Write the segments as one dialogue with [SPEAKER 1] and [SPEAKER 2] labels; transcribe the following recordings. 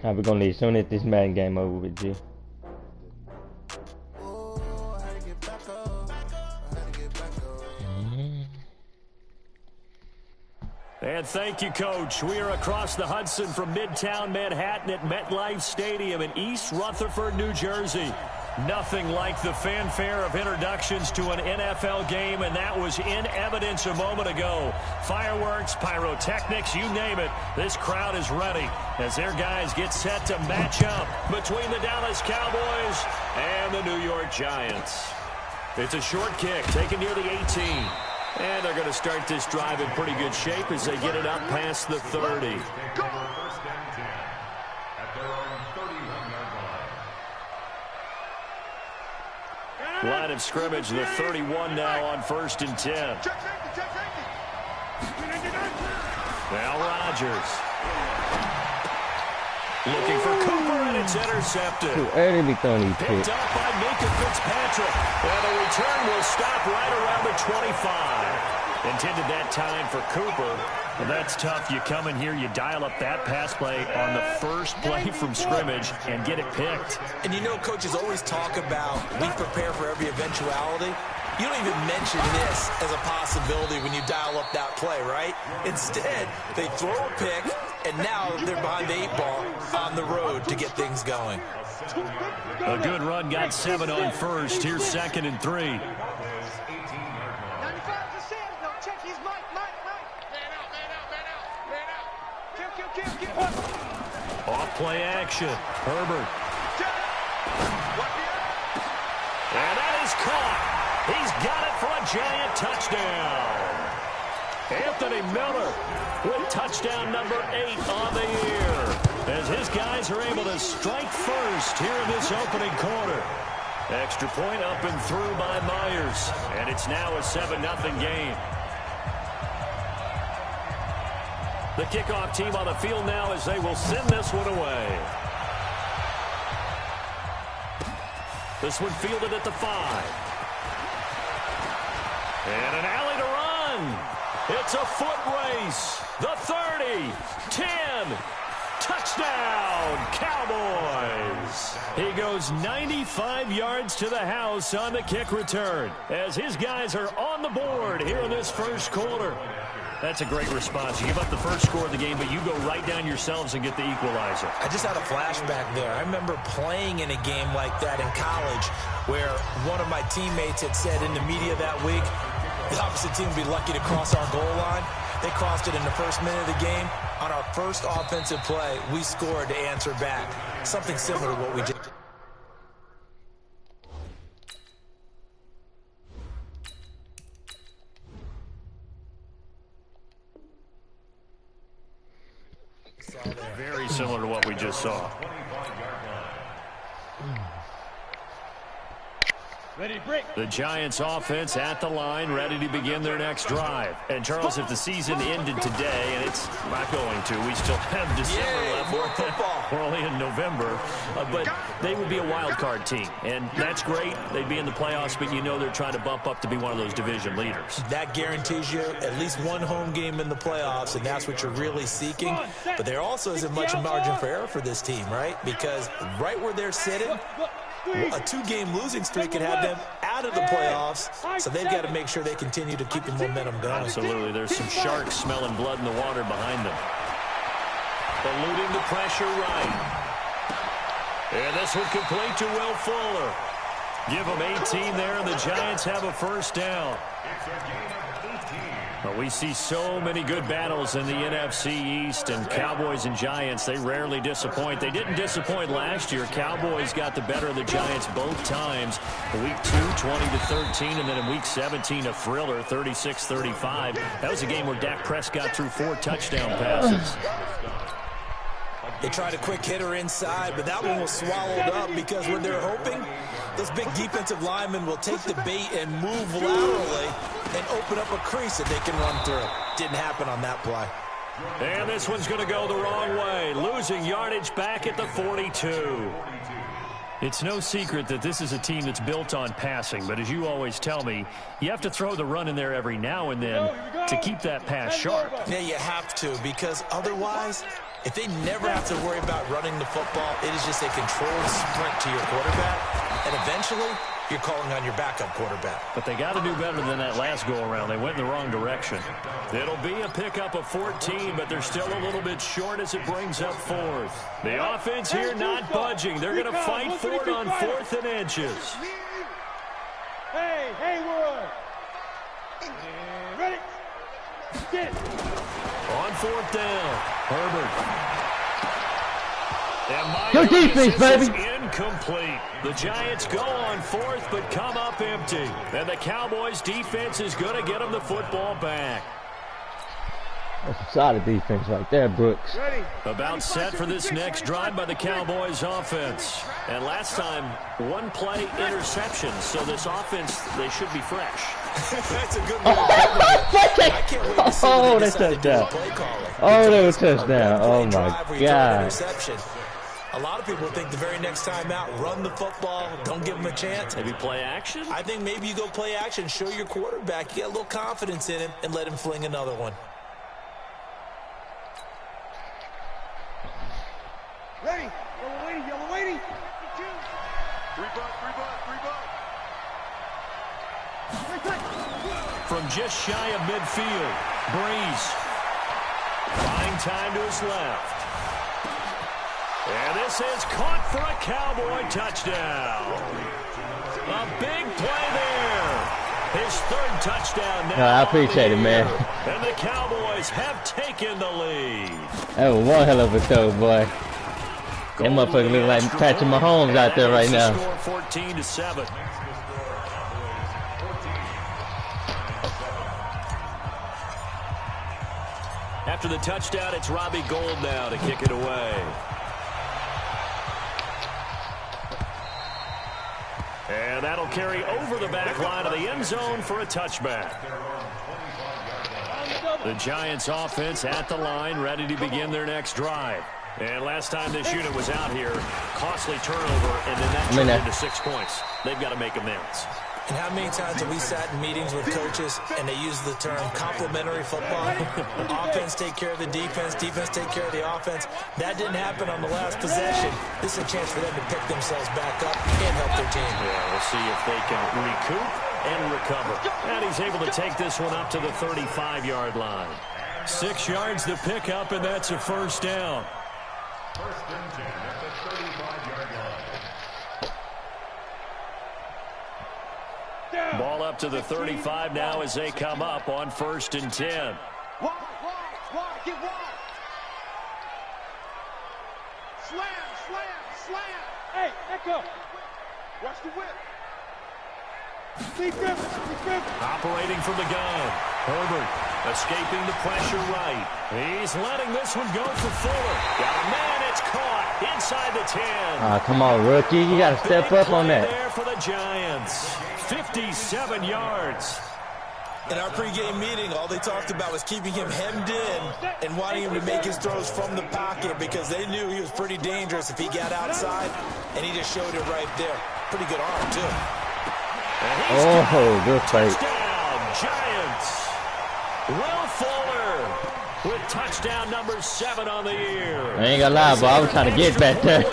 [SPEAKER 1] We're gonna leave soon as this Madden game over with, G.
[SPEAKER 2] And thank you, Coach. We are across the Hudson from Midtown Manhattan at MetLife Stadium in East Rutherford, New Jersey. Nothing like the fanfare of introductions to an NFL game, and that was in evidence a moment ago. Fireworks, pyrotechnics, you name it. This crowd is ready as their guys get set to match up between the Dallas Cowboys and the New York Giants. It's a short kick taken near the 18. And they're going to start this drive in pretty good shape as they get it up past the 30. Line of scrimmage, the 31 now on 1st and 10. Now Rodgers. Looking for Cooper, and it's intercepted.
[SPEAKER 1] Picked
[SPEAKER 2] up by Minka Fitzpatrick. And the return will stop right around the 25. Intended that time for Cooper. Well, that's tough. You come in here, you dial up that pass play on the first play from scrimmage and get it picked.
[SPEAKER 3] And you know, coaches always talk about we prepare for every eventuality. You don't even mention this as a possibility when you dial up that play, right? Instead, they throw a pick, and now they're behind the 8 ball on the road to get things going.
[SPEAKER 2] A good run, got 7 on first. Here's 2nd and 3. Off play action. Herbert. And that is caught. He's got it for a Giant touchdown. Anthony Miller with touchdown number 8 on the year, as his guys are able to strike first here in this opening quarter. Extra point up and through by Myers, and it's now a 7-0 game. The kickoff team on the field now as they will send this one away. This one fielded at the 5. And an alley to run. It's a foot race. The 30, 10, touchdown, Cowboys. He goes 95 yards to the house on the kick return as his guys are on the board here in this first quarter. That's a great response. You give up the first score of the game, but you go right down yourselves and get the equalizer.
[SPEAKER 3] I just had a flashback there. I remember playing in a game like that in college where one of my teammates had said in the media that week, the opposite team would be lucky to cross our goal line. They crossed it in the first minute of the game. On our first offensive play, we scored to answer back. Something similar to what we did.
[SPEAKER 2] Very similar to what we just saw. The Giants offense at the line, ready to begin their next drive. And Charles, if the season ended today, and it's not going to, we still have December left.
[SPEAKER 3] More football.
[SPEAKER 2] We're only in November, but they would be a wild card team, and that's great. They'd be in the playoffs, but you know they're trying to bump up to be one of those division leaders.
[SPEAKER 3] That guarantees you at least one home game in the playoffs, and that's what you're really seeking. But there also isn't much margin for error for this team, right? Because right where they're sitting, a 2-game losing streak could have them out of the playoffs, so they've got to make sure they continue to keep the momentum going.
[SPEAKER 2] Absolutely. There's some sharks smelling blood in the water behind them. Eluding the pressure right. And this one complete to Will Fuller. Give them 18 there, and the Giants have a first down. Well, we see so many good battles in the NFC East, and Cowboys and Giants, they rarely disappoint. They didn't disappoint last year. Cowboys got the better of the Giants both times. Week 2, 20-13, and then in Week 17, a thriller, 36-35. That was a game where Dak Prescott threw 4 touchdown passes.
[SPEAKER 3] They tried a quick hitter inside, but that one was swallowed up because when they're hoping, those big defensive linemen will take the bait and move laterally and open up a crease that they can run through. Didn't happen on that play.
[SPEAKER 2] And this one's going to go the wrong way, losing yardage back at the 42. It's no secret that this is a team that's built on passing, but as you always tell me, you have to throw the run in there every now and then to keep that pass sharp.
[SPEAKER 3] Yeah, you have to, because otherwise If they never have to worry about running the football, it is just a controlled sprint to your quarterback, and eventually you're calling on your backup quarterback.
[SPEAKER 2] But they got to do better than that last go-around. They went in the wrong direction. It'll be a pickup of 14, but they're still a little bit short as it brings up 4th. The offense here not budging. They're going to fight for it on 4th and inches.
[SPEAKER 4] Hey, Hayward! Ready? Get it!
[SPEAKER 2] On 4th down, Herbert.
[SPEAKER 1] Good defense, baby.
[SPEAKER 2] Incomplete. The Giants go on 4th, but come up empty. And the Cowboys' defense is going to get them the football back.
[SPEAKER 1] That's a solid defense right there, Brooks.
[SPEAKER 2] About set for this next drive by the Cowboys offense. And last time, one play interception. So this offense, they should be fresh.
[SPEAKER 3] That's a good one. I can't wait to see what they decide to do with play calling.
[SPEAKER 1] Oh, that was a touchdown. Oh, my God.
[SPEAKER 3] A lot of people think the very next time out, run the football, don't give them a chance.
[SPEAKER 2] Maybe play action?
[SPEAKER 3] I think maybe you go play action, show your quarterback, you get a little confidence in him, and let him fling another one.
[SPEAKER 4] Ready? Yellow waiting.
[SPEAKER 2] From just shy of midfield, Breeze. Buying time to his left. And this is caught for a Cowboy touchdown. A big play there. His 3rd touchdown now.
[SPEAKER 1] I appreciate it, man.
[SPEAKER 2] And the Cowboys have taken the lead.
[SPEAKER 1] That was one hell of a throw, boy. That motherfucker look like Patrick Mahomes out there right now.
[SPEAKER 2] Score 14-7. After the touchdown, it's Robbie Gould now to kick it away. And that'll carry over the back line of the end zone for a touchback. The Giants offense at the line, ready to begin their next drive. And last time this unit was out here, costly turnover, and then that turned into 6 points. They've got to make amends.
[SPEAKER 3] And how many times have we sat in meetings with coaches and they use the term complementary football? Offense take care of the defense, defense take care of the offense. That didn't happen on the last possession. This is a chance for them to pick themselves back up and help their team.
[SPEAKER 2] Yeah, we'll see if they can recoup and recover. And he's able to take this one up to the 35-yard line. 6 yards to pick up, and that's a 1st down.
[SPEAKER 5] 1st and 10 at the 35-yard line.
[SPEAKER 2] Ball up to the 35 now as they come up on 1st and 10.
[SPEAKER 4] Wide, get wide. Slam. Hey, echo. Watch the whip. Steve Griffin.
[SPEAKER 2] Operating from the gun. Herbert escaping the pressure right. He's letting this one go for Fuller. Got a man, it's caught inside the 10.
[SPEAKER 1] Come on, rookie. You got to step up on that.
[SPEAKER 2] There for the Giants. 57 yards.
[SPEAKER 3] In our pregame meeting, all they talked about was keeping him hemmed in and wanting him to make his throws from the pocket because they knew he was pretty dangerous if he got outside, and he just showed it right there. Pretty good arm, too.
[SPEAKER 1] Oh, good fight.
[SPEAKER 2] Touchdown, Giants. Will Fuller with touchdown number 7 on the year.
[SPEAKER 1] I ain't gonna lie, boy. I was trying to get back there.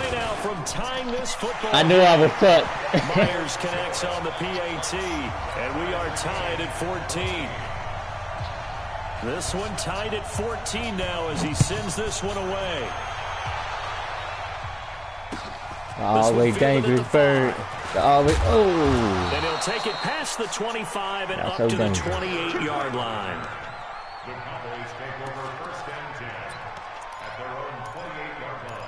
[SPEAKER 2] From tying this football.
[SPEAKER 1] I knew I was cut.
[SPEAKER 2] Myers connects on the PAT, and we are tied at 14. This one tied at 14 now as he sends this one away.
[SPEAKER 1] Always dangerous bird. Always,
[SPEAKER 2] And he'll take it past the 25 and up to the 28-yard line.
[SPEAKER 5] The Cowboys take over 1st and 10 at their own 28-yard line.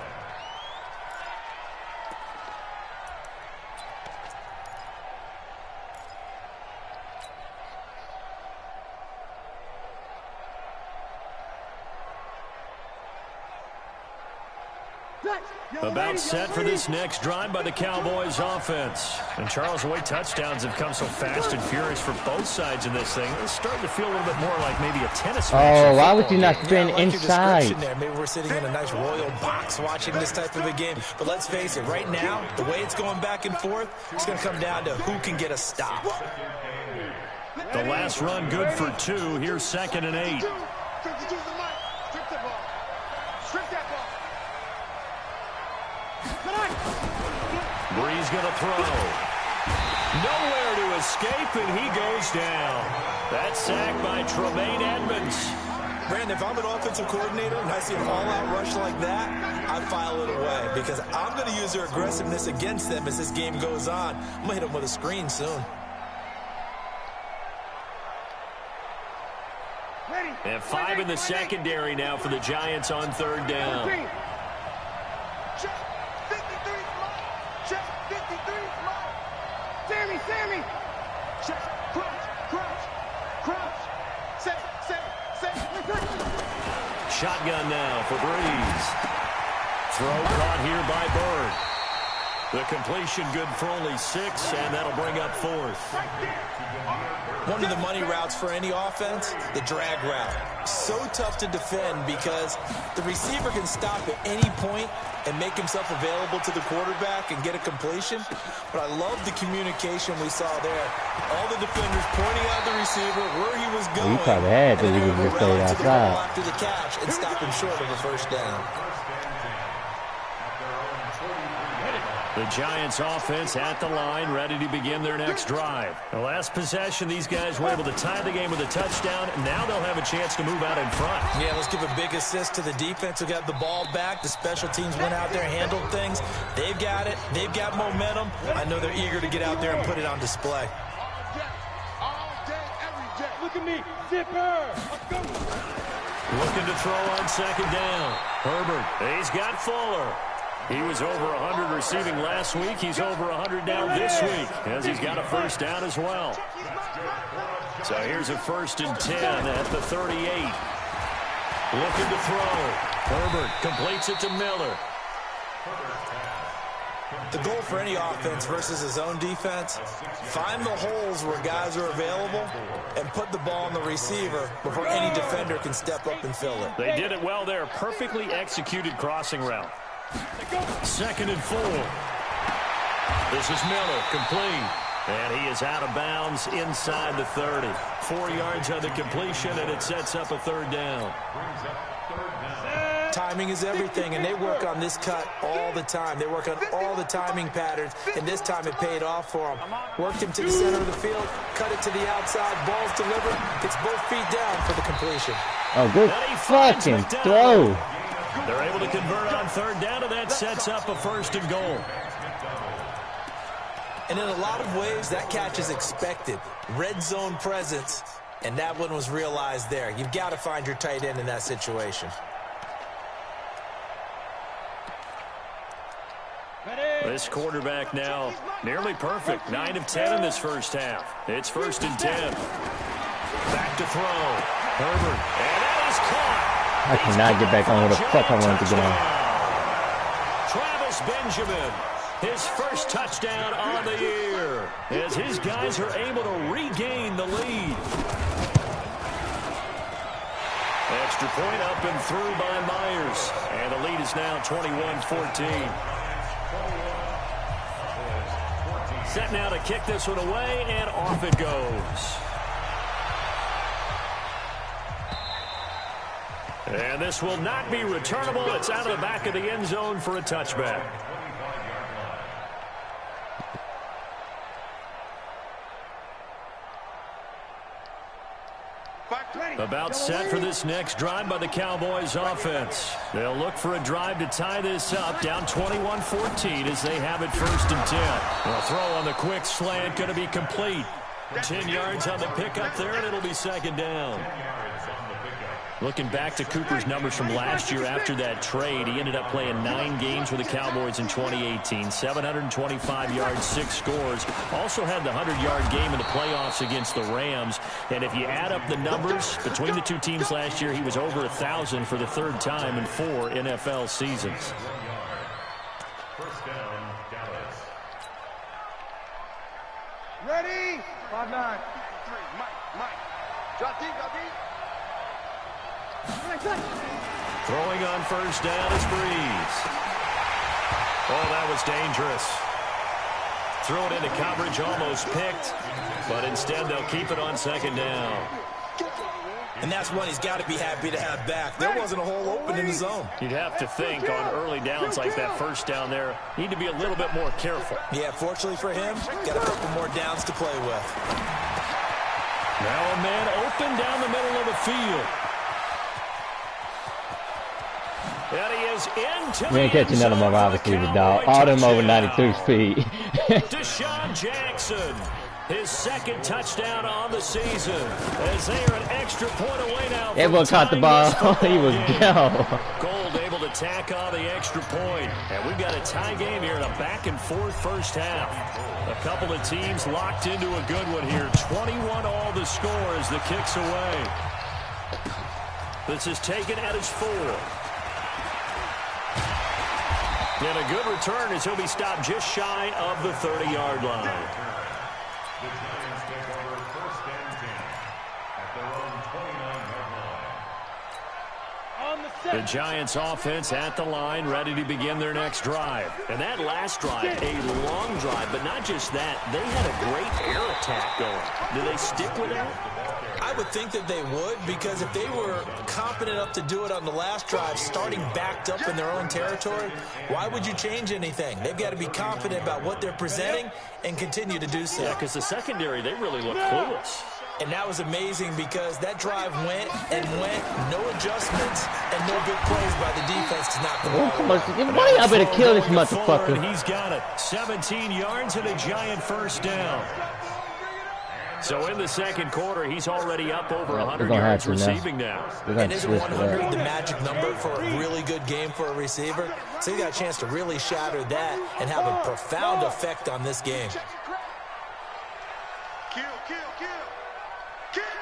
[SPEAKER 2] About set for this next drive by the Cowboys offense. And Charles, the way touchdowns have come so fast and furious for both sides in this thing, it's starting to feel a little bit more like maybe a tennis match.
[SPEAKER 1] Oh, why would you not spin inside?
[SPEAKER 3] There. Maybe we're sitting in a nice royal box watching this type of a game. But let's face it, right now, the way it's going back and forth, it's going to come down to who can get a stop.
[SPEAKER 2] The last run good for 2. Here's 2nd and 8.
[SPEAKER 4] Strip the ball. Strip that ball.
[SPEAKER 2] Bree's going to throw. Nowhere to escape, and he goes down. That's sacked by Tremaine Edmonds.
[SPEAKER 3] Brandon, if I'm an offensive coordinator and I see an all-out rush like that, I file it away because I'm going to use their aggressiveness against them as this game goes on. I'm going to hit them with a screen soon.
[SPEAKER 2] And 5 in the secondary now for the Giants on third down.
[SPEAKER 4] Check 53, check 53, Sammy, check, crouch, say.
[SPEAKER 2] Shotgun now for Breeze. Throw caught here by Bird. The completion good for only 6, and that'll bring up 4th.
[SPEAKER 3] One of the money routes for any offense, the drag route. So tough to defend because the receiver can stop at any point and make himself available to the quarterback and get a completion. But I love the communication we saw there. All the defenders pointing out the receiver, where he was going.
[SPEAKER 1] You probably had to leave him stay outside.
[SPEAKER 3] After the catch and stop him short of a first down.
[SPEAKER 2] The Giants offense at the line, ready to begin their next drive. The last possession, these guys were able to tie the game with a touchdown. Now they'll have a chance to move out in front.
[SPEAKER 3] Yeah, let's give a big assist to the defense who got the ball back. The special teams went out there and handled things. They've got it. They've got momentum. I know they're eager to get out there and put it on display.
[SPEAKER 4] All day, every day. Look at me, zipper. Let's go.
[SPEAKER 2] Looking to throw on second down. Herbert, he's got Fuller. He was over 100 receiving last week. He's over 100 now this week as he's got a first down as well. So here's a 1st and 10 at the 38. Looking to throw. Herbert completes it to Miller.
[SPEAKER 3] The goal for any offense versus his own defense, find the holes where guys are available and put the ball on the receiver before any defender can step up and fill it.
[SPEAKER 2] They did it well there. Perfectly executed crossing route. 2nd and 4. This is Miller, complete. And he is out of bounds inside the 30. 4 yards on the completion, and it sets up a 3rd down.
[SPEAKER 3] Timing is everything, and they work on this cut all the time. They work on all the timing patterns, and this time it paid off for them. Worked him to the center of the field, cut it to the outside, ball's delivered, gets both feet down for the completion.
[SPEAKER 1] Oh, good fucking throw.
[SPEAKER 2] They're able to convert on 3rd down, and that sets up a 1st and goal.
[SPEAKER 3] And in a lot of ways, that catch is expected. Red zone presence, and that one was realized there. You've got to find your tight end in that situation.
[SPEAKER 2] This quarterback now nearly perfect. 9 of 10 in this first half. It's 1st and 10. Back to throw. Herbert, and that is caught.
[SPEAKER 1] I cannot get back on where the fuck I wanted to get on.
[SPEAKER 2] Travis Benjamin, his first touchdown on the year, as his guys are able to regain the lead. Extra point up and through by Myers, and the lead is now 21-14. Set now to kick this one away, and off it goes. And this will not be returnable. It's out of the back of the end zone for a touchback. About set for this next drive by the Cowboys offense. They'll look for a drive to tie this up, down 21-14 as they have it 1st and 10. A throw on the quick slant going to be complete. 10 yards on the pickup there, and it'll be 2nd down. Looking back to Cooper's numbers from last year after that trade, he ended up playing 9 games with the Cowboys in 2018. 725 yards, 6 scores. Also had the 100-yard game in the playoffs against the Rams. And if you add up the numbers between the two teams last year, he was over 1,000 for the 3rd time in 4 NFL seasons.
[SPEAKER 5] First down, Dallas.
[SPEAKER 4] Ready? 5-9. 3. Mike. Drop deep.
[SPEAKER 2] Throwing on 1st down is Breeze. Oh, that was dangerous. Throw it into coverage, almost picked, but instead they'll keep it on 2nd down.
[SPEAKER 3] And that's one he's got to be happy to have back. There wasn't a hole open in the zone.
[SPEAKER 2] You'd have to think on early downs like that first down there, need to be a little bit more careful.
[SPEAKER 3] Yeah, fortunately for him, got a couple more downs to play with.
[SPEAKER 2] Now a man open down the middle of the field. And he is into
[SPEAKER 1] We ain't catching none of my wide receivers, dog. All them over 93 speed.
[SPEAKER 2] Deshaun Jackson, his second touchdown on the season. As they are an extra point away now.
[SPEAKER 1] Everyone caught the ball. He was gone.
[SPEAKER 2] Gold able to tack on the extra point. And we've got a tie game here in a back-and-forth first half. A couple of teams locked into a good one here. 21 all the score as the kick's away. This is taken at his 4. And a good return as he'll be stopped just shy of the 30-yard line.
[SPEAKER 5] The Giants take over first and 10 at their own 29-yard line.
[SPEAKER 2] The Giants offense at the line, ready to begin their next drive. And that last drive, a long drive, but not just that. They had a great air attack going. Do they stick with that?
[SPEAKER 3] I would think that they would, because if they were confident enough to do it on the last drive, starting backed up in their own territory, why would you change anything? They've got to be confident about what they're presenting and continue to do so.
[SPEAKER 2] Yeah, because the secondary, they really look clueless.
[SPEAKER 3] And that was amazing because that drive went and went, no adjustments, and no big plays by the defense to knock the ball away.
[SPEAKER 1] Why y'all better kill this motherfucker?
[SPEAKER 2] He's got it. 17 yards and a Giant first down. So in the second quarter, he's already up over 100 yards receiving now.
[SPEAKER 3] And isn't 100 the magic number for a really good game for a receiver? So you got a chance to really shatter that and have a profound effect on this game.
[SPEAKER 4] Kill.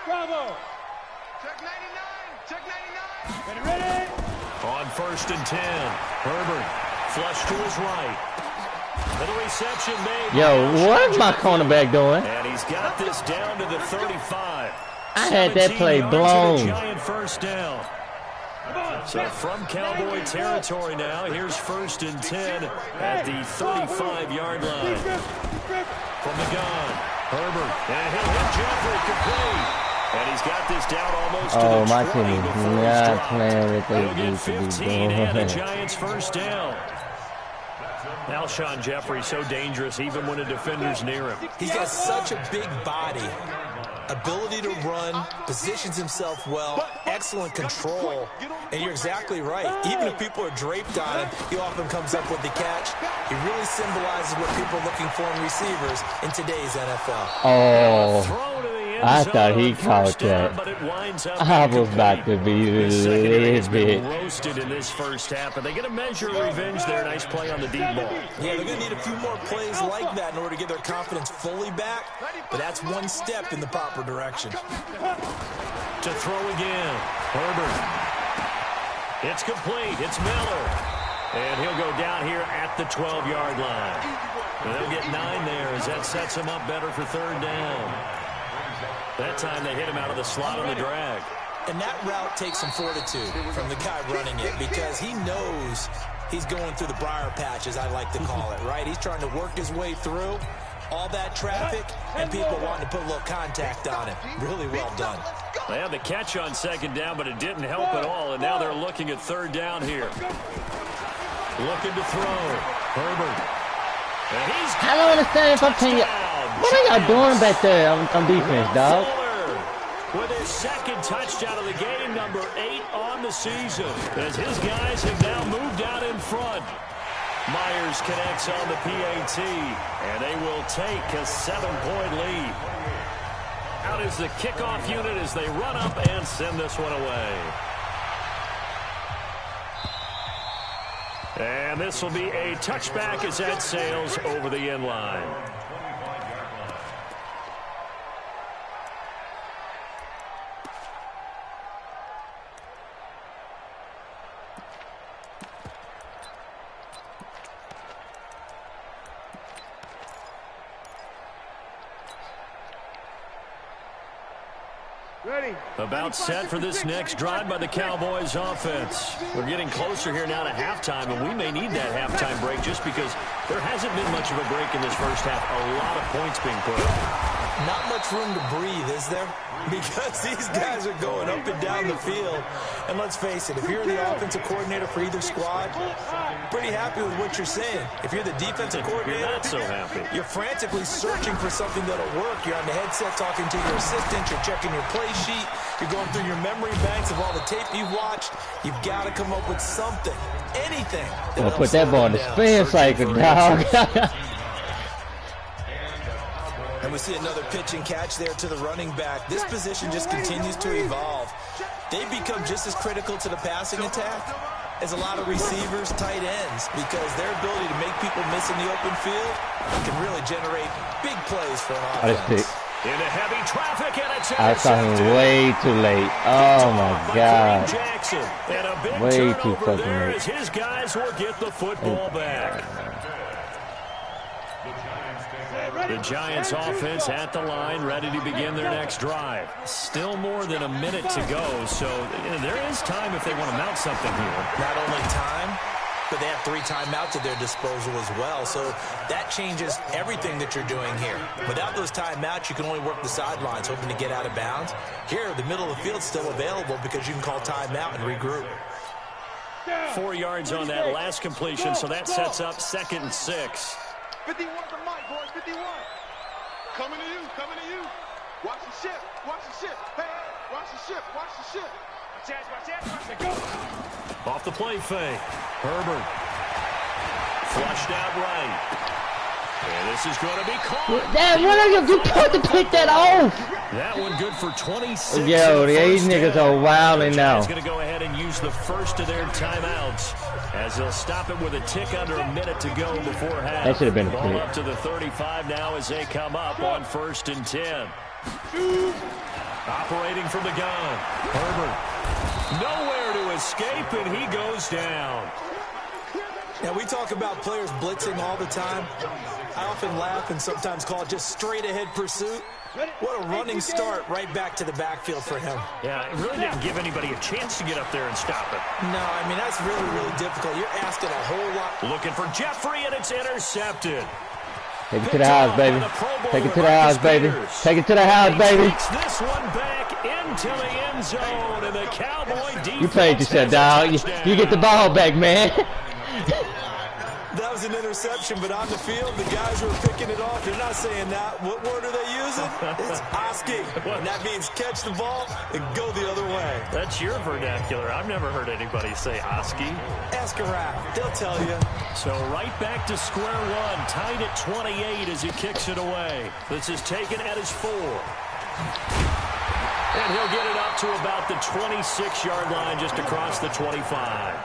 [SPEAKER 4] Bravo. Check 99. Check 99. Ready.
[SPEAKER 2] On first and 10, Herbert flush to his right. And the reception made.
[SPEAKER 1] Yo, what's my cornerback doing?
[SPEAKER 2] And he's got this down to the 35.
[SPEAKER 1] I had that play blown.
[SPEAKER 2] Giant first down. So from Cowboy territory now, here's first and 10 at the 35-yard line. From the gun, Herbert, and he'll hit Jeffrey complete. And he's got this down almost to the 20
[SPEAKER 1] my team
[SPEAKER 2] before
[SPEAKER 1] is
[SPEAKER 2] he's
[SPEAKER 1] not
[SPEAKER 2] dropped.
[SPEAKER 1] playing with
[SPEAKER 2] He'll get
[SPEAKER 1] these
[SPEAKER 2] 15 and the Giants first down. Alshon Jeffrey so dangerous even when a defender's near him.
[SPEAKER 3] He's got such a big body, ability to run, positions himself well, excellent control, and you're exactly right. Even if people are draped on him, he often comes up with the catch. He really symbolizes what people are looking for in receivers in today's NFL.
[SPEAKER 1] Oh, I thought he caught that. I was about to be livid.
[SPEAKER 2] Roasted in this first half, but they get a measure of revenge there. Nice play on the deep ball.
[SPEAKER 3] Yeah, they're going to need a few more plays like that in order to get their confidence fully back, but that's one step in the proper direction.
[SPEAKER 2] To throw again, Herbert. It's complete. It's Miller. And he'll go down here at the 12-yard line. And they'll get 9 there as that sets him up better for third down. That time they hit him out of the slot on the drag.
[SPEAKER 3] And that route takes some fortitude from the guy running it because he knows he's going through the briar patch, as I like to call it, right? He's trying to work his way through all that traffic and people wanting to put a little contact on him. Really well done.
[SPEAKER 2] They had the catch on second down, but it didn't help at all, and now they're looking at third down here. Looking to throw. Herbert. And he's
[SPEAKER 1] I don't understand if I'm telling you. What are y'all doing back there on defense, dog?
[SPEAKER 2] With his second touchdown of the game, number 8 on the season, as his guys have now moved out in front. Myers connects on the PAT, and they will take a 7-point lead. Out is the kickoff unit as they run up and send this one away. And this will be a touchback as that sails over the end line.
[SPEAKER 4] Ready.
[SPEAKER 2] About set for this next drive by the Cowboys offense. We're getting closer here now to halftime, and we may need that halftime break just because there hasn't been much of a break in this first half. A lot of points being put up.
[SPEAKER 3] Not much room to breathe, is there? Because these guys are going up and down the field. And let's face it, if you're the offensive coordinator for either squad, pretty happy with what you're seeing. If you're the defensive coordinator,
[SPEAKER 2] you're not so happy.
[SPEAKER 3] You're frantically searching for something that'll work. You're on the headset talking to your assistant. You're checking your play sheet. You're going through your memory banks of all the tape you've watched. You've got to come up with something, anything.
[SPEAKER 1] I'll put that ball in the spin cycle, dog.
[SPEAKER 3] And we see another pitch and catch there to the running back. This position just continues to evolve. They become just as critical to the passing attack as a lot of receivers, tight ends, because their ability to make people miss in the open field can really generate big plays for an offense.
[SPEAKER 2] Into heavy traffic, and it's
[SPEAKER 1] I saw him way too late. Oh my God.
[SPEAKER 2] Jackson. And a big
[SPEAKER 1] way too
[SPEAKER 2] turnover
[SPEAKER 1] fucking
[SPEAKER 2] there
[SPEAKER 1] late.
[SPEAKER 2] as his guys will get the football back. The Giants offense at the line, ready to begin their next drive. Still more than a minute to go, so there is time if they want to mount something here.
[SPEAKER 3] Not only time, but they have 3 timeouts at their disposal as well, so that changes everything that you're doing here. Without those timeouts, you can only work the sidelines, hoping to get out of bounds. Here, the middle of the field's still available because you can call timeout and regroup.
[SPEAKER 2] 4 yards on that last completion, so that sets up 2nd and 6.
[SPEAKER 4] 51 the mic, boys, 51. Coming to you, coming to you. Watch the ship, watch the ship. Hey, watch the ship, watch the ship. Watch it, go.
[SPEAKER 2] Off the play fake. Herbert. Flushed out right. And this is going to be caught.
[SPEAKER 1] Damn, what are you supposed to pick that off?
[SPEAKER 2] That one good for 26.
[SPEAKER 1] Yo, these niggas are wilding now.
[SPEAKER 2] He's going to go ahead and use the first of their timeouts as they'll stop it with a tick under a minute to go before half.
[SPEAKER 1] That should have been a
[SPEAKER 2] Ball
[SPEAKER 1] pick.
[SPEAKER 2] up to the 35 now as they come up on 1st and 10. Operating from the gun. Herbert. Nowhere to escape, and he goes down.
[SPEAKER 3] Now, we talk about players blitzing all the time. I often laugh and sometimes call it just straight-ahead pursuit. What a running start right back to the backfield for him.
[SPEAKER 2] Yeah, it really didn't give anybody a chance to get up there and stop it.
[SPEAKER 3] No, I mean, that's really, really difficult. You're asking a whole lot.
[SPEAKER 2] Looking for Jeffrey, and it's intercepted.
[SPEAKER 1] Take it to the house, baby. Take it to the house, baby. Take it to the house, baby.
[SPEAKER 2] Takes this one back into the end zone, and the Cowboy defense.
[SPEAKER 1] You played yourself, dog. You get the ball back, man.
[SPEAKER 3] That was an interception, but on the field, the guys who are picking it off, they're not saying that. What word are they using? It's Oski. And that means catch the ball and go the other way.
[SPEAKER 2] That's your vernacular. I've never heard anybody say Oski.
[SPEAKER 3] Ask around. They'll tell you.
[SPEAKER 2] So right back to square one, tied at 28 as he kicks it away. This is taken at his 4. And he'll get it up to about the 26-yard line, just across the 25.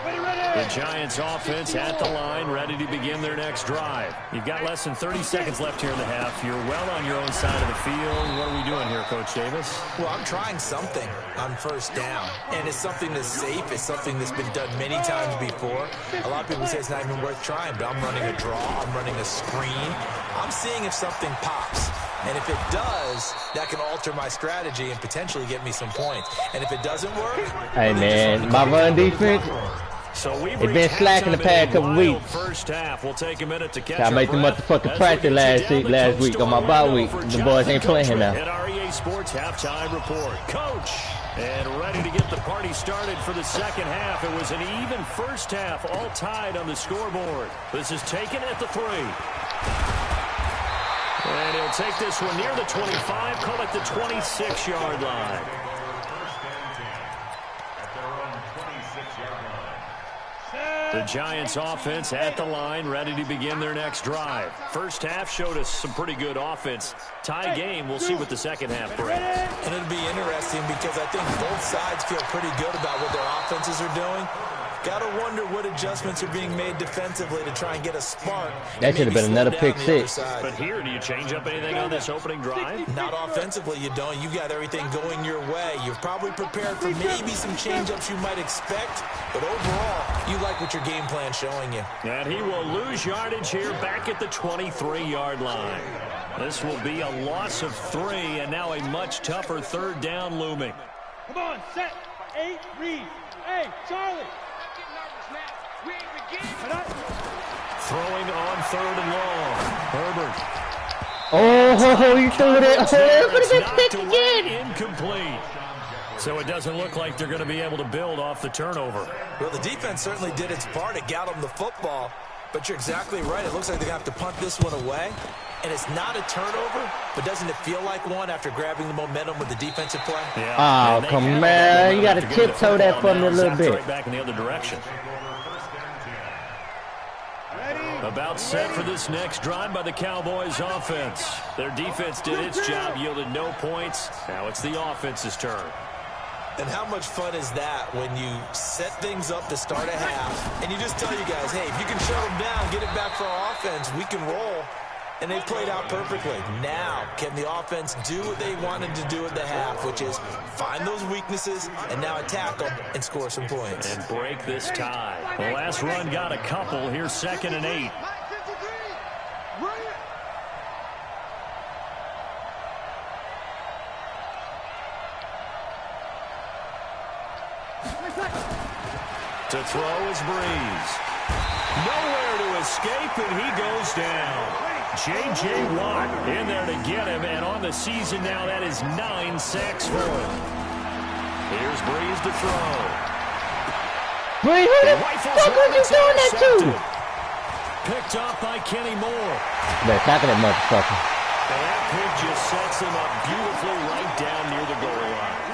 [SPEAKER 2] The Giants offense at the line, ready to begin their next drive. You've got less than 30 seconds left here in the half. You're well on your own side of the field. What are we doing here, Coach Davis?
[SPEAKER 3] Well, I'm trying something on 1st down, and it's something that's safe. It's something that's been done many times before. A lot of people say it's not even worth trying, but I'm running a draw. I'm running a screen. I'm seeing if something pops. And if it does, that can alter my strategy and potentially get me some points. And if it doesn't work...
[SPEAKER 1] Hey, man, my run defense...
[SPEAKER 2] So we've
[SPEAKER 1] been slacking the past couple weeks.
[SPEAKER 2] First half. We'll take a minute to catch
[SPEAKER 1] I made the motherfucking practice last week on my bye week. The boys ain't playing now.
[SPEAKER 2] At REA Sports halftime report. Coach, and ready to get the party started for the second half. It was an even first half, all tied on the scoreboard. This is taken at the 3. And he'll take this one near the 25, call it the 26-yard line. The Giants offense at the line, ready to begin their next drive. First half showed us some pretty good offense. Tie game, we'll see what the second half brings.
[SPEAKER 3] And it'll be interesting because I think both sides feel pretty good about what their offenses are doing. Got to wonder what adjustments are being made defensively to try and get a spark.
[SPEAKER 1] That should have been another pick 6.
[SPEAKER 2] But here, do you change up anything on this opening drive?
[SPEAKER 3] Not offensively, you don't. You got everything going your way. You're probably prepared for maybe some change-ups you might expect. But overall, you like what your game plan's showing you.
[SPEAKER 2] And he will lose yardage here back at the 23-yard line. This will be a loss of 3, and now a much tougher 3rd down looming.
[SPEAKER 4] Come on, set. 8, read. Hey, Charlie.
[SPEAKER 2] Throwing on 3rd and long. Herbert.
[SPEAKER 1] Oh, you threw it. Oh,
[SPEAKER 2] It's
[SPEAKER 1] it
[SPEAKER 2] knocked
[SPEAKER 1] picked
[SPEAKER 2] away,
[SPEAKER 1] again.
[SPEAKER 2] incomplete. So it doesn't look like they're going to be able to build off the turnover.
[SPEAKER 3] Well, the defense certainly did its part to get them the football, but you're exactly right. It looks like they're going to have to punt this one away, and it's not a turnover, but doesn't it feel like one after grabbing the momentum with the defensive play?
[SPEAKER 1] Yeah. Oh, come on. You got to tiptoe that for me a little bit.
[SPEAKER 2] Right back in the other direction. About set for this next drive by the Cowboys offense. Their defense did its job, yielded no points. Now it's the offense's turn.
[SPEAKER 3] And how much fun is that when you set things up to start a half, and you just tell you guys, hey, if you can shut them down, get it back for our offense, we can roll. And they played out perfectly. Now, can the offense do what they wanted to do at the half, which is find those weaknesses and now attack them and score some points.
[SPEAKER 2] And break this tie. The last run got a couple. Here's 2nd and 8. To throw is Breeze. Nowhere to escape, and he goes down. J.J. Watt in there to get him, and on the season now, that is 9 sacks for him. Here's Breeze to throw.
[SPEAKER 1] Breeze, who the fuck was you doing that to?
[SPEAKER 2] Picked up by Kenny Moore.
[SPEAKER 1] They're attacking that motherfucker.
[SPEAKER 2] And that pick just sets him up beautifully right down near the goal line.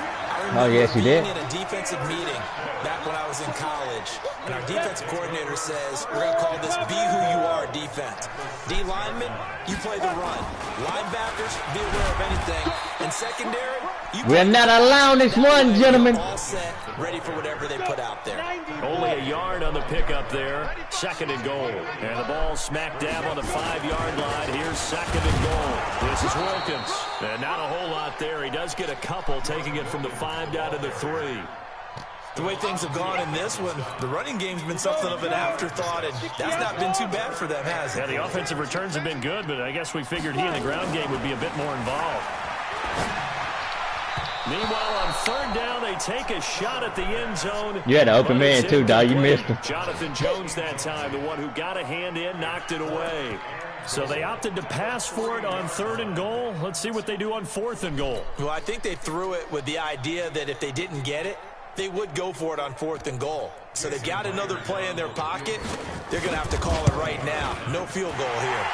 [SPEAKER 1] Oh, yes, he did.
[SPEAKER 3] In a defensive meeting back when I was in college, and our defensive coordinator says, we're going to call this be who you are defense. D linemen, you play the run. Linebackers, be aware of anything. And secondary, you
[SPEAKER 1] we're not allowing this run, gentlemen.
[SPEAKER 3] All set, ready for whatever they put out there.
[SPEAKER 2] Only a yard on the pickup there. 2nd and goal. And the ball smack dab on the 5-yard line. Here's 2nd and goal. This is Wilkins. And not a whole lot there. He does get a couple, taking it from the 5 down to the 3.
[SPEAKER 3] The way things have gone in this one, the running game's been something of an afterthought, and that's not been too bad for them, has it?
[SPEAKER 2] Yeah, the offensive returns have been good, but I guess we figured he in the ground game would be a bit more involved. Meanwhile, on 3rd down, they take a shot at the end zone.
[SPEAKER 1] You had an open man, too, dog. You missed him.
[SPEAKER 2] Jonathan Jones that time, the one who got a hand in, knocked it away. So they opted to pass for it on 3rd and goal. Let's see what they do on 4th and goal.
[SPEAKER 3] Well, I think they threw it with the idea that if they didn't get it, they would go for it on 4th and goal. So they've got another play in their pocket. They're going to have to call it right now. No field goal here.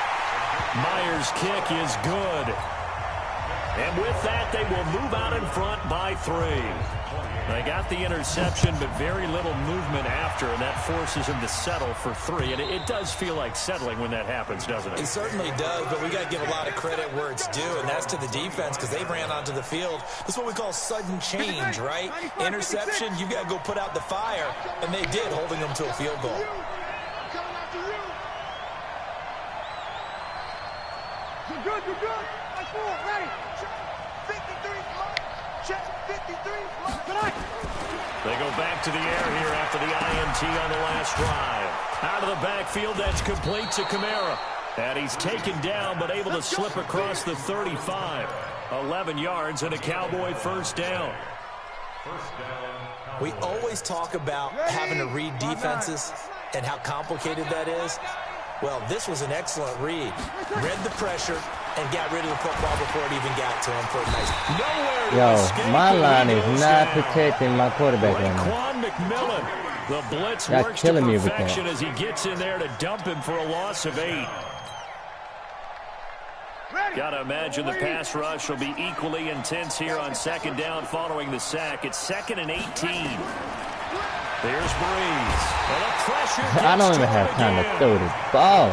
[SPEAKER 2] Myers' kick is good. And with that, they will move out in front by 3. They got the interception, but very little movement after, and that forces him to settle for 3. And it does feel like settling when that happens, doesn't it?
[SPEAKER 3] It certainly does, but we got to give a lot of credit where it's due, and that's to the defense because they ran onto the field. That's what we call sudden change, right? Interception, you've got to go put out the fire, and they did, holding them to a field goal.
[SPEAKER 4] You're good, you're good. Like 4, ready. 53, check 53.
[SPEAKER 2] They go back to the air here after the INT on the last drive. Out of the backfield, that's complete to Kamara. And he's taken down, but able to slip across the 35. 11 yards and a Cowboy 1st down.
[SPEAKER 3] We always talk about having to read defenses and how complicated that is. Well, this was an excellent read. Read the pressure and got rid of the football before it even got to him for a nice.
[SPEAKER 1] Yo, my line is not protecting my quarterback right now.
[SPEAKER 2] Quan McMillan, the blitz works to perfection as he gets in there to dump him for a loss of 8. Got to imagine the pass rush will be equally intense here on 2nd down following the sack. It's 2nd and 18. There's Breeze. And a pressure.
[SPEAKER 1] I don't even have time to throw the ball.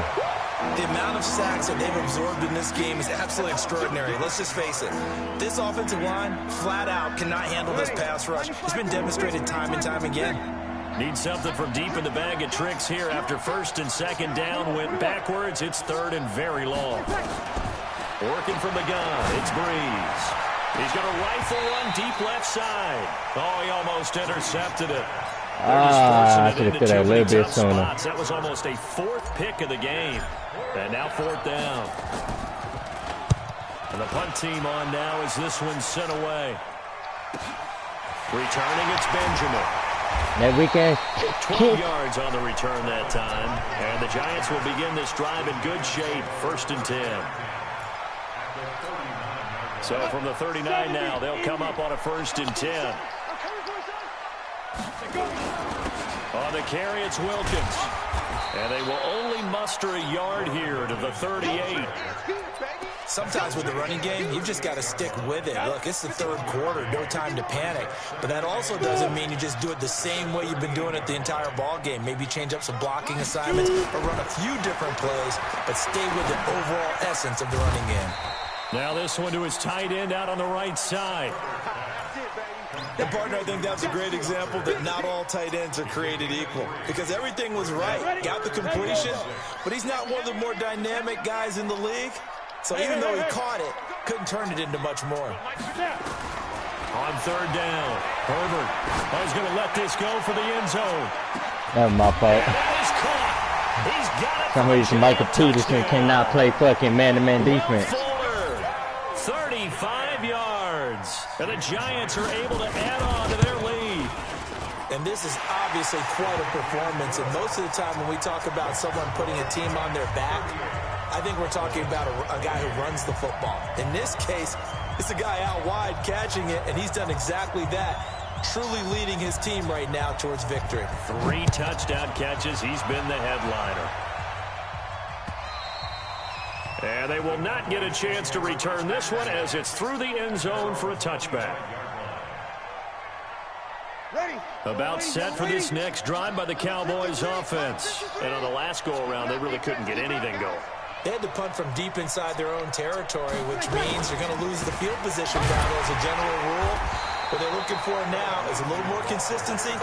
[SPEAKER 3] The amount of sacks that they've absorbed in this game is absolutely extraordinary. Let's just face it. This offensive line, flat out, cannot handle this pass rush. It's been demonstrated time and time again.
[SPEAKER 2] Need something from deep in the bag of tricks here after 1st and 2nd down. Went backwards. It's 3rd and very long. Working from the gun. It's Breeze. He's going to rifle run deep left side. Oh, he almost intercepted it.
[SPEAKER 1] I should have put that a little bit sooner.
[SPEAKER 2] That was almost a 4th pick of the game. And now 4th down. And the punt team on now as this one's sent away. Returning, it's Benjamin.
[SPEAKER 1] That weekend.
[SPEAKER 2] 12 yards on the return that time. And the Giants will begin this drive in good shape. 1st and 10. So from the 39 now, they'll come up on a 1st and 10. On the carry, it's Wilkins. And they will only muster a yard here to the 38.
[SPEAKER 3] Sometimes with the running game, you've just got to stick with it. Look, it's the 3rd quarter, no time to panic. But that also doesn't mean you just do it the same way you've been doing it the entire ball game. Maybe change up some blocking assignments or run a few different plays, but stay with the overall essence of the running game.
[SPEAKER 2] Now this one to his tight end out on the right side.
[SPEAKER 3] And, partner, I think that's a great example that not all tight ends are created equal because everything was right. Got the completion, but he's not one of the more dynamic guys in the league. So even though he caught it, couldn't turn it into much more.
[SPEAKER 2] On 3rd down, Herbert. He's going to let this go for the end zone.
[SPEAKER 1] That was my fault.
[SPEAKER 2] He's caught. He's got it.
[SPEAKER 1] Some reason Michael Peterson cannot play fucking man-to-man defense.
[SPEAKER 2] 35 yards. And the Giants are able to add on to their lead.
[SPEAKER 3] And this is obviously quite a performance. And most of the time when we talk about someone putting a team on their back, I think we're talking about a guy who runs the football. In this case, it's a guy out wide catching it, and he's done exactly that, truly leading his team right now towards victory.
[SPEAKER 2] 3 touchdown catches. He's been the headliner. And they will not get a chance to return this one as it's through the end zone for a touchback. About set for this next drive by the Cowboys offense. And on the last go-around, they really couldn't get anything going.
[SPEAKER 3] They had to punt from deep inside their own territory, which means you're going to lose the field position battle as a general rule. What they're looking for now is a little more consistency,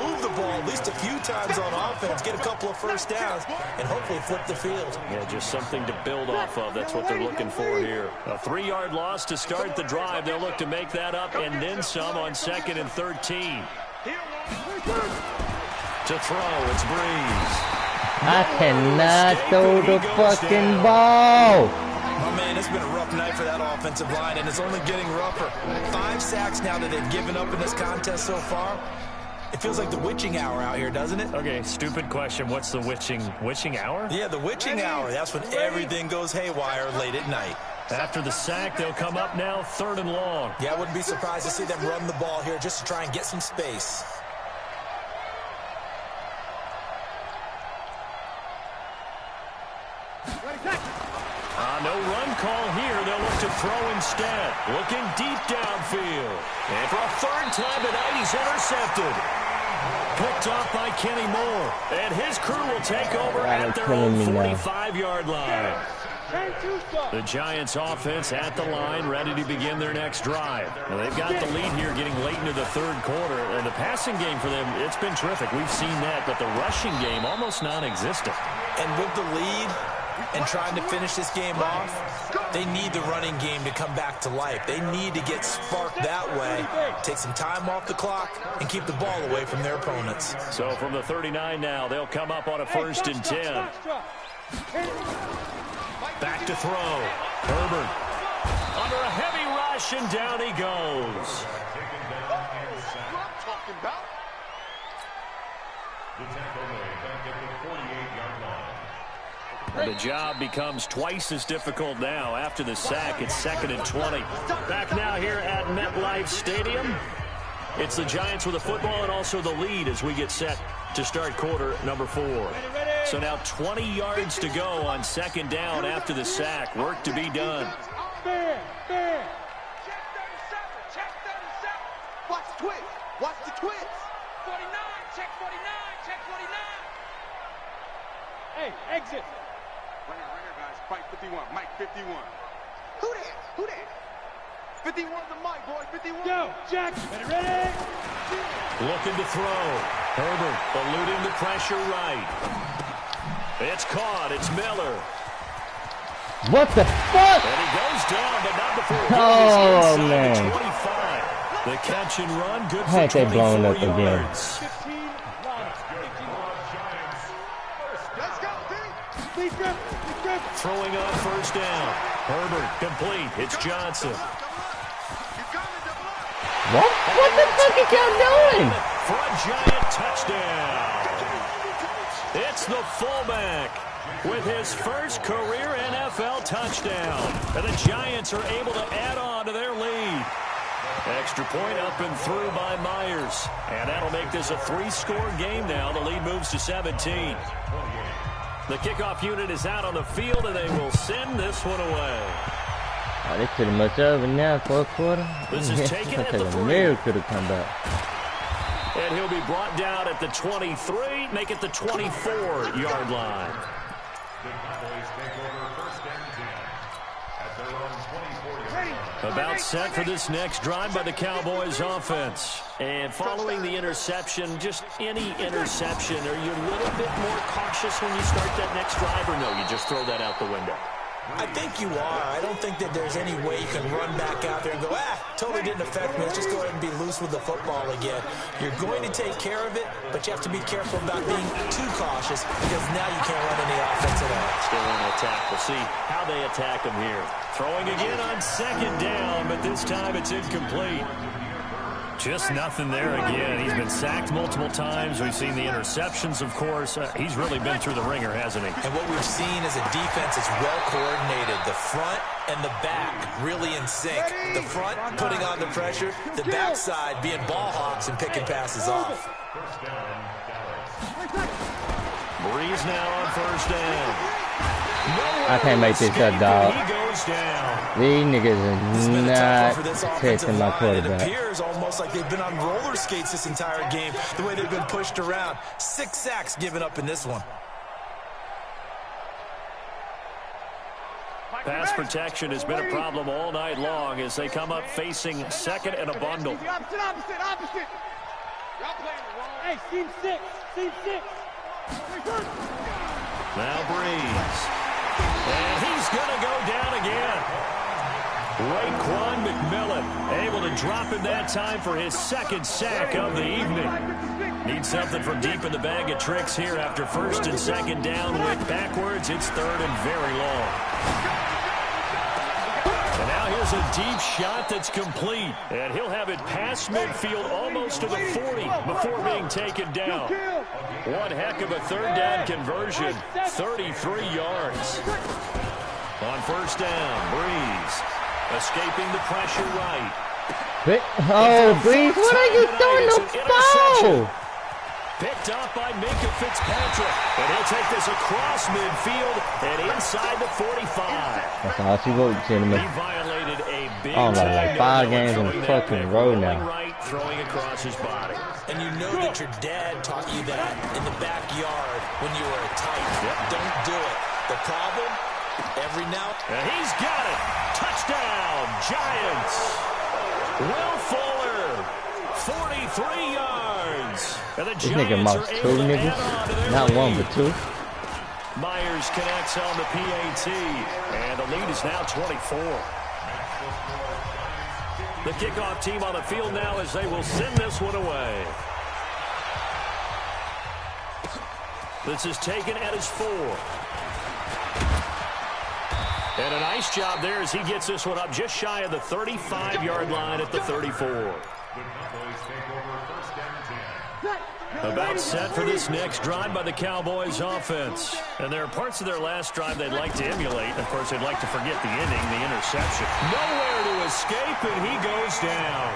[SPEAKER 3] move the ball at least a few times on offense, get a couple of first downs, and hopefully flip the field.
[SPEAKER 2] Yeah, just something to build off of. That's what they're looking for here. A 3-yard loss to start the drive. They'll look to make that up and then some on 2nd and 13. To throw, it's Breeze.
[SPEAKER 1] I cannot throw the fucking ball.
[SPEAKER 3] Oh, man, it's been a rough night for that offensive line, and it's only getting rougher. 5 sacks now that they've given up in this contest so far. It feels like the witching hour out here, doesn't it?
[SPEAKER 2] Okay, stupid question. What's the witching hour?
[SPEAKER 3] Yeah, the witching hour. That's when everything goes haywire late at night.
[SPEAKER 2] After the sack, they'll come up now 3rd and long.
[SPEAKER 3] Yeah, I wouldn't be surprised to see them run the ball here just to try and get some space.
[SPEAKER 2] No run call here. They'll look to throw instead. Looking deep downfield. And for a 3rd time tonight, he's intercepted. Picked off by Kenny Moore. And his crew will take over at their own 45-yard line. The Giants offense at the line, ready to begin their next drive. Now, they've got the lead here getting late into the 3rd quarter. And the passing game for them, it's been terrific. We've seen that, but the rushing game almost non-existent.
[SPEAKER 3] And with the lead and trying to finish this game off, they need the running game to come back to life. They need to get sparked that way, take some time off the clock, and keep the ball away from their opponents.
[SPEAKER 2] So from the 39 now, they'll come up on a 1st and 10. Back to throw. Herbert under a heavy rush, and down he goes. And the job becomes twice as difficult now. After the sack, it's 2nd and 20. Back now here at MetLife Stadium. It's the Giants with the football and also the lead as we get set to start quarter number 4. So now 20 yards to go on 2nd down after the sack. Work to be done.
[SPEAKER 4] Check 37. Check 37. Watch the twist. Watch the twist. 49. Check 49. Check 49. Hey, exit. Right here, guys. Fight 51. Mike 51. Who that? Who that? 51 the Mike, boy. 51. Yo, Jack. Ready?
[SPEAKER 2] Looking to throw. Herbert eluding the pressure right. It's caught. It's Miller.
[SPEAKER 1] What the fuck?
[SPEAKER 2] And he goes down, but not before
[SPEAKER 1] Oh, man.
[SPEAKER 2] 25. The catch and run, good
[SPEAKER 1] Had
[SPEAKER 2] for
[SPEAKER 1] they blown
[SPEAKER 2] 24
[SPEAKER 1] up again.
[SPEAKER 2] yards.
[SPEAKER 4] Let's go, D.
[SPEAKER 2] Throwing on 1st down. Herbert complete. It's Johnson.
[SPEAKER 1] What? What the fuck are y'all doing?
[SPEAKER 2] For a Giant touchdown. It's the fullback. with his first career NFL touchdown. And the Giants are able to add on to their lead. Extra point up and through by Myers. And that'll make this a 3-score game now. The lead moves to 17. The kickoff unit is out on the field, and they will send this one away.
[SPEAKER 1] Oh, this pretty much over now, fourth quarter.
[SPEAKER 2] This is taken at the 3.
[SPEAKER 1] Miracle to come back.
[SPEAKER 2] And he'll be brought down at the 23, make it the 24-yard line.
[SPEAKER 5] The Cowboys take over first and 10 at their own 24-yard line.
[SPEAKER 2] About set for this next drive by the Cowboys offense. And following the interception, just any interception, are you a little bit more cautious when you start that next drive, or no, you just throw that out the window?
[SPEAKER 3] I think you are. I don't think that there's any way you can run back out there and go, totally didn't affect me. Let's just go ahead and be loose with the football again. You're going to take care of it, but you have to be careful about being too cautious because now you can't run any offense at all.
[SPEAKER 2] Still on attack. We'll see how they attack him here. Throwing again on second down, but this time it's incomplete. Just nothing there again. He's been sacked multiple times. We've seen the interceptions, of course. He's really been through the ringer, hasn't he?
[SPEAKER 3] And what we've seen is a defense that's well coordinated. The front and the back really in sync. The front putting on the pressure. The backside being ball hawks and picking passes off.
[SPEAKER 2] Breeze now on first down.
[SPEAKER 1] I can't make this up, dog.
[SPEAKER 2] He goes down.
[SPEAKER 1] These niggas are not taking my quarterback.
[SPEAKER 3] It appears almost like they've been on roller skates this entire game, the way they've been pushed around. 6 sacks given up in this one.
[SPEAKER 2] Pass protection has been a problem all night long as they come up facing second and a bundle.
[SPEAKER 4] Opposite. Y'all playing the wrong.
[SPEAKER 6] Hey, team 6.
[SPEAKER 2] Now Breeze. And he's going to go down again. Raekwon McMillan able to drop in that time for his second sack of the evening. Needs something from deep in the bag of tricks here after first and second down. Went backwards. It's third and very long. And now here's a deep shot that's complete. And he'll have it past midfield almost to the 40 before being taken down. One heck of a third down conversion. 33 yards. On first down, Breeze escaping the pressure right.
[SPEAKER 1] Oh, Breeze, what are you doing? No foul!
[SPEAKER 2] Picked up by Minka Fitzpatrick. And he'll take this across midfield and inside the 45.
[SPEAKER 1] That's all she wrote, gentlemen.
[SPEAKER 2] He violated a big
[SPEAKER 1] like 5 games in a fucking row now.
[SPEAKER 2] Right, throwing across his body.
[SPEAKER 3] And you know that your dad taught you that in the backyard when you were a tight. Don't do it. The problem, every now.
[SPEAKER 2] And he's got it. Touchdown, Giants. Will Fuller, 43 yards. And the
[SPEAKER 1] This nigga
[SPEAKER 2] Giants
[SPEAKER 1] marks
[SPEAKER 2] are
[SPEAKER 1] 2
[SPEAKER 2] able to
[SPEAKER 1] niggas.
[SPEAKER 2] add on to their
[SPEAKER 1] Not
[SPEAKER 2] lead.
[SPEAKER 1] 1, but 2.
[SPEAKER 2] Myers connects on the PAT, and the lead is now 24. The kickoff team on the field now as they will send this one away. This is taken at his 4. And a nice job there as he gets this one up just shy of the 35-yard line at the 34. About set for this next drive by the Cowboys offense. And there are parts of their last drive they'd like to emulate. Of course, they'd like to forget the ending, the interception. Nowhere to escape, and he goes down.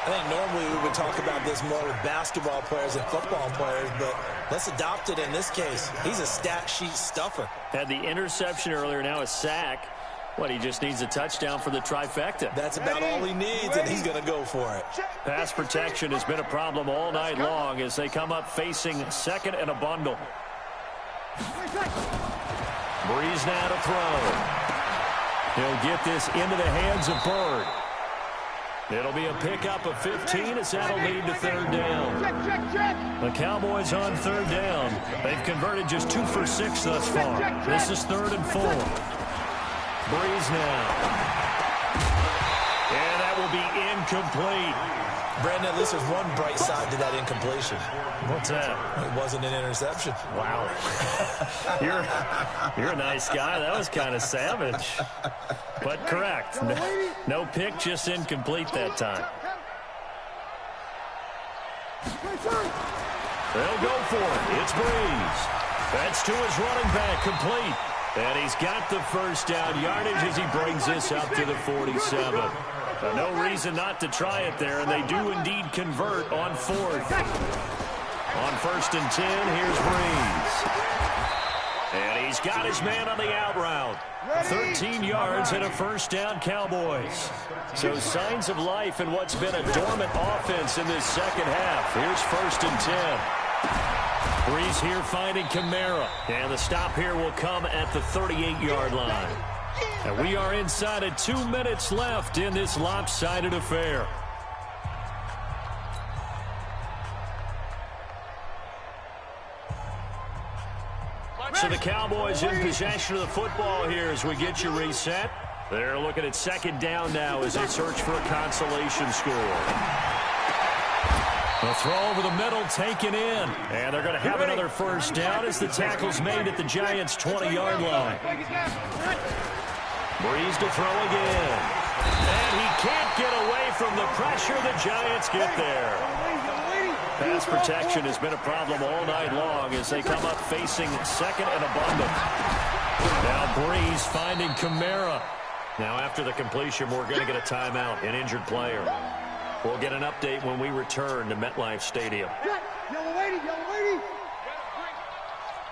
[SPEAKER 3] I think normally we would talk about this more with basketball players and football players, but let's adopt it in this case. He's a stat sheet stuffer.
[SPEAKER 2] Had the interception earlier, now a sack. What, he just needs a touchdown for the trifecta.
[SPEAKER 3] That's about all he needs, and he's going to go for it.
[SPEAKER 2] Pass protection has been a problem all night long as they come up facing second and a bundle. Breeze now to throw. He'll get this into the hands of Bird. It'll be a pickup of 15 as that'll lead to third down. The Cowboys on third down. They've converted just 2 for 6 thus far. This is 3rd and 4. Breeze now. And that will be incomplete.
[SPEAKER 3] Brandon, at least there's one bright side to that incompletion.
[SPEAKER 2] What's that?
[SPEAKER 3] It wasn't an interception.
[SPEAKER 2] Wow. You're a nice guy. That was kind of savage. But correct. No pick, just incomplete that time. They'll go for it. It's Breeze. That's to his running back, complete. And he's got the first down yardage as he brings this up to the 47. No reason not to try it there, and they do indeed convert on 4th. On 1st and 10, here's Breeze. And he's got his man on the out route. 13 yards and a first down, Cowboys. So signs of life in what's been a dormant offense in this second half. Here's 1st and 10. Breeze here finding Kamara. And the stop here will come at the 38-yard line. And we are inside of 2 minutes left in this lopsided affair. So the Cowboys in possession of the football here as we get you reset. They're looking at 2nd down now as they search for a consolation score. A throw over the middle taken in. And they're going to have another first down as the tackle's made at the Giants' 20-yard line. Breeze to throw again. And he can't get away from the pressure. The Giants get there. Pass protection has been a problem all night long as they come up facing 2nd and abundant. Now Breeze finding Kamara. Now after the completion, we're going to get a timeout, an injured player. We'll get an update when we return to MetLife Stadium.
[SPEAKER 6] Yellow lady, yellow lady.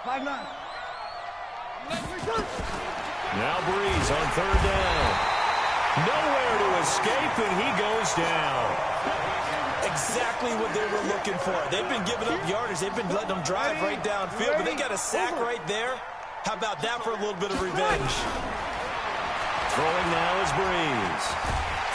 [SPEAKER 6] 5-9.
[SPEAKER 2] Now Breeze on 3rd down. Nowhere to escape, and he goes down.
[SPEAKER 3] Exactly what they were looking for. They've been giving up yardage. They've been letting them drive right downfield, but they got a sack right there. How about that for a little bit of revenge?
[SPEAKER 2] Throwing now is Breeze.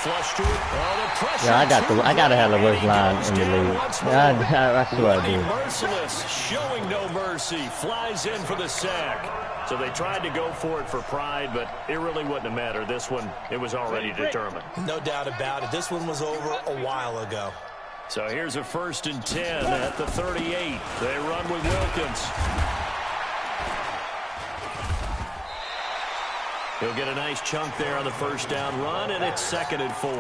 [SPEAKER 2] Flush to it. Oh, the pressure.
[SPEAKER 1] Yeah, I got a hell of a worst line in the league. I swear I do.
[SPEAKER 2] Merciless, showing no mercy. Flies in for the sack. So they tried to go for it for pride, but it really wouldn't have mattered. This one, it was already determined.
[SPEAKER 3] No doubt about it. This one was over a while ago.
[SPEAKER 2] So here's a 1st and 10 at the 38. They run with Wilkins. He'll get a nice chunk there on the first down run, and it's 2nd and 4.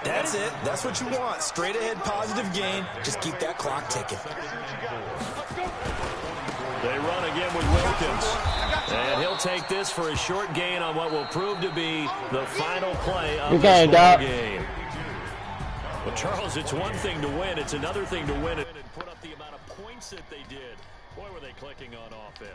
[SPEAKER 3] That's it. That's what you want. Straight ahead positive gain. Just keep that clock ticking.
[SPEAKER 2] They run again with Wilkins. And he'll take this for a short gain on what will prove to be the final play of this ball game. Well, Charles, it's one thing to win. It's another thing to win it and put up the amount of points that they did. Boy, were they clicking on offense.